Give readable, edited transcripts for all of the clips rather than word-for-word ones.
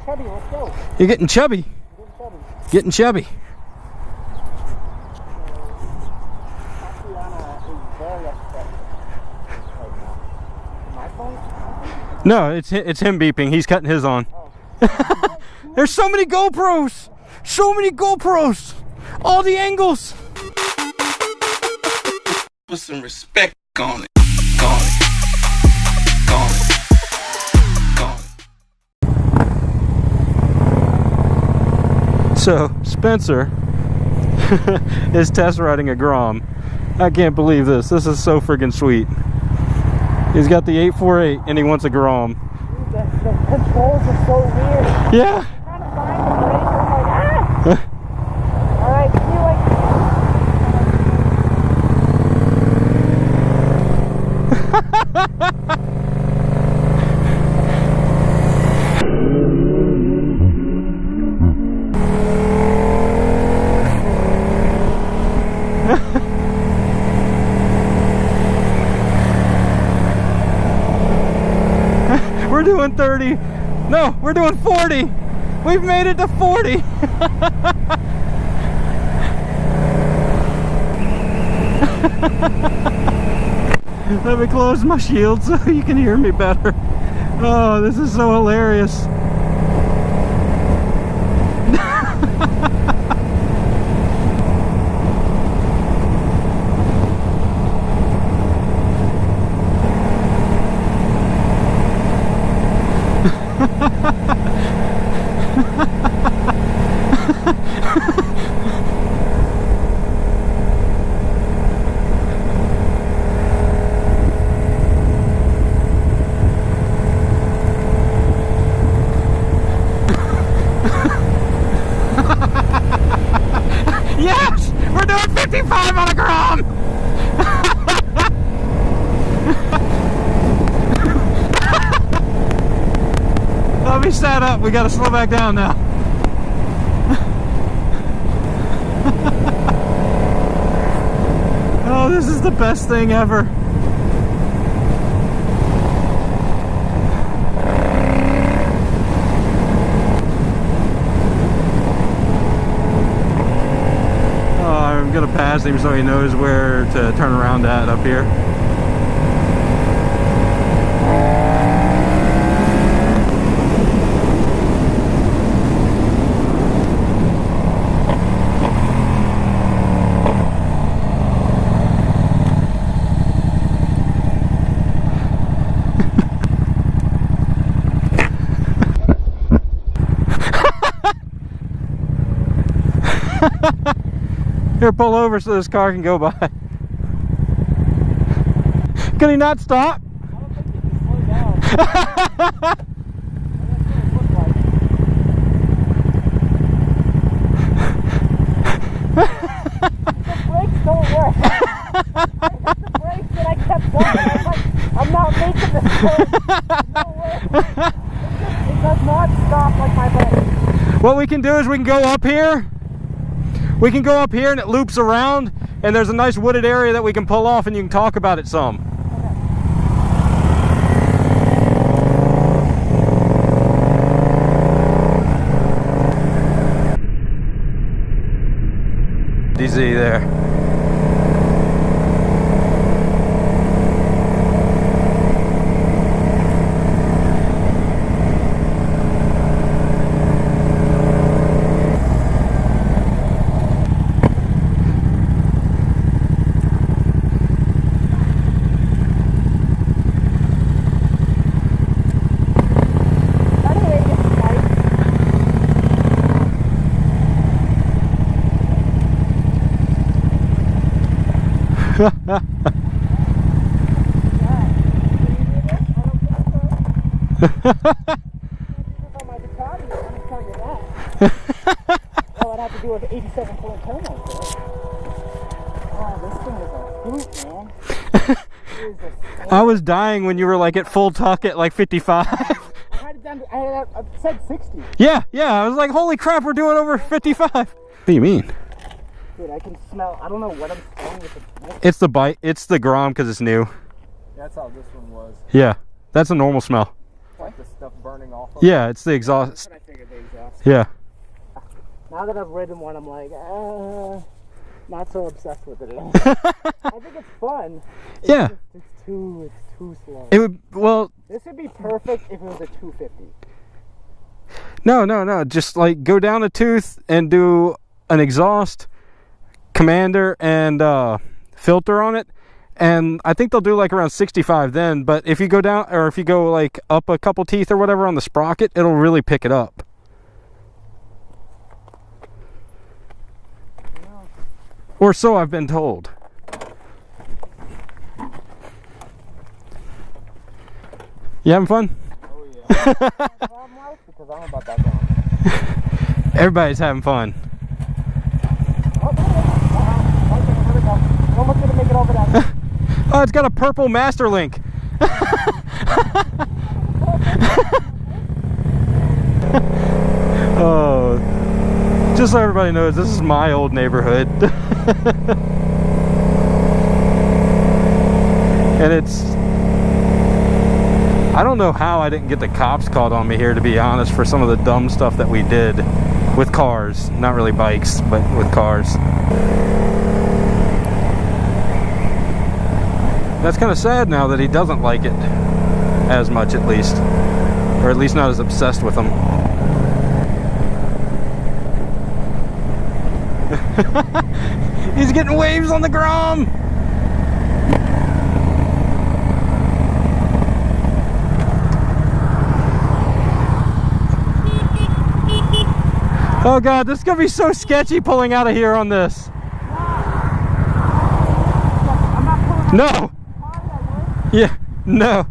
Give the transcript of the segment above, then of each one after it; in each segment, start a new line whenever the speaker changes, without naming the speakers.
chubby. Let's go.
You're getting chubby. Getting chubby. No, it's him beeping. He's cutting his on. Oh. There's so many GoPros. So many GoPros. All the angles.
Put some respect on it.
So Spencer is test riding a Grom. I can't believe this. This is so friggin' sweet. He's got the 848 and he wants a Grom.
Dude, the controls are so weird.
Yeah.
I'm trying to find the brake. I'm like, ah! Alright, see you
We're doing 30. No, we're doing 40. We've made it to 40. Let me close my shield so you can hear me better. Oh, this is so hilarious. Yes! We're doing 55 on a Grom! Let me stand up. We gotta slow back down now. Oh, this is the best thing ever. I'm gonna pass him so he knows where to turn around at up here. Here, pull over so this car can go by. Can he not stop?
I don't think he can slow down. That's what it looked like. The brakes don't work. I hit the brakes and I kept going. I was like, I'm not making this turn. No way. It does not stop like my brakes.
What we can do is we can go up here. We can go up here and it loops around and there's a nice wooded area that we can pull off and you can talk about it some. Okay. DZ there.
All I'd have to do with 87-point turbo. Oh, this thing is a hoot, man.
I was dying when you were like at full tuck at like 55.
I had it down to, I said 60.
Yeah, I was like, holy crap, we're doing over 55. What do you mean?
Dude, I can smell, I don't know what I'm smelling with the...
It's the bite, it's the Grom because it's new.
That's how this one was.
Yeah, that's a normal smell.
Like the stuff burning off of
Yeah, it's the exhaust.
That's what I the exhaust.
Yeah.
Now that I've ridden one, I'm like, not so obsessed with it at all. I think it's fun.
Yeah.
It's too slow.
It would, well,
This would be perfect if it was a 250.
no. Just like go down a tooth and do an exhaust, commander, and filter on it. And I think they'll do like around 65 then. But if you go down, or if you go like up a couple teeth or whatever on the sprocket, it'll really pick it up. Or so I've been told. You having fun?
Oh yeah. Because I'm about that long.
Everybody's having fun.
Oh, almost gonna make it over that.
Oh, it's got a purple master link. Oh, just so everybody knows, this is my old neighborhood. And it's, I don't know how I didn't get the cops called on me here, to be honest, for some of the dumb stuff that we did with cars. Not really bikes, but with cars. That's kind of sad now that he doesn't like it as much, at least. Or at least not as obsessed with them. He's getting waves on the Grom! Oh god, this is gonna be so sketchy pulling out of here on this. No! Yeah, no.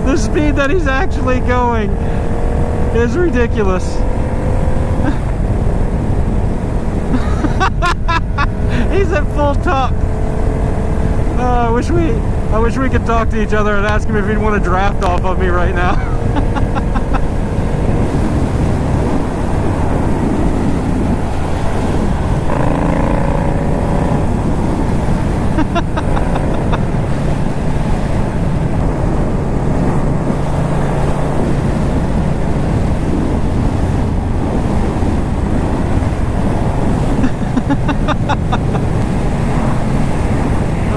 The speed that he's actually going is ridiculous. He's at full top. I wish we could talk to each other and ask him if he'd want to draft off of me right now.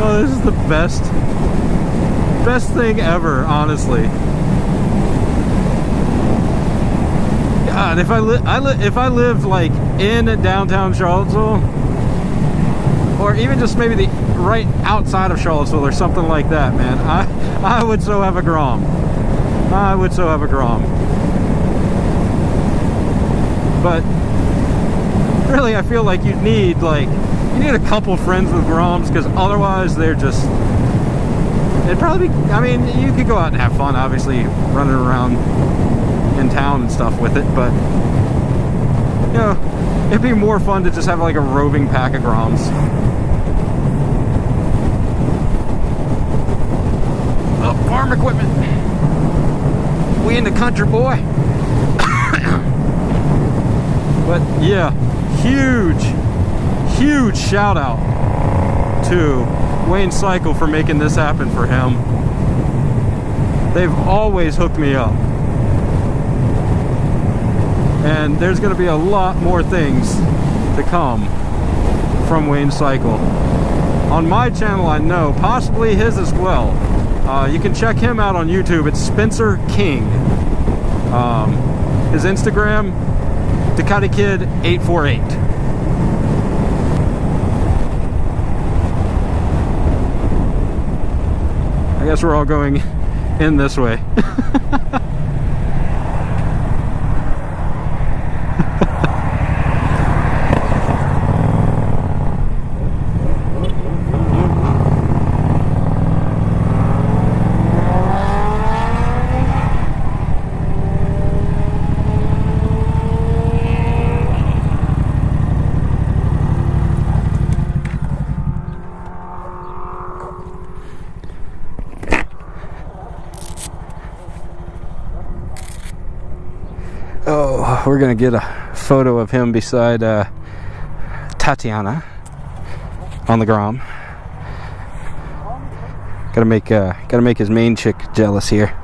Oh, this is the best thing ever, honestly. God, if I lived like in downtown Charlottesville, or even just maybe the right outside of Charlottesville or something like that, man, I would so have a Grom. I would so have a Grom. But really, I feel like you need a couple friends with Groms, because otherwise they're just, it'd probably be, I mean, you could go out and have fun, obviously, running around in town and stuff with it, but, you know, it'd be more fun to just have like a roving pack of Groms. Oh, farm equipment. We in the country, boy. But yeah, huge shout out to Wayne Cycle for making this happen for him. They've always hooked me up. And there's going to be a lot more things to come from Wayne Cycle. On my channel, I know, possibly his as well. You can check him out on YouTube. It's Spencer King. His Instagram, Ducati Kid 848. I guess we're all going in this way. Oh, we're gonna get a photo of him beside Tatiana on the Grom. Gotta make his main chick jealous here.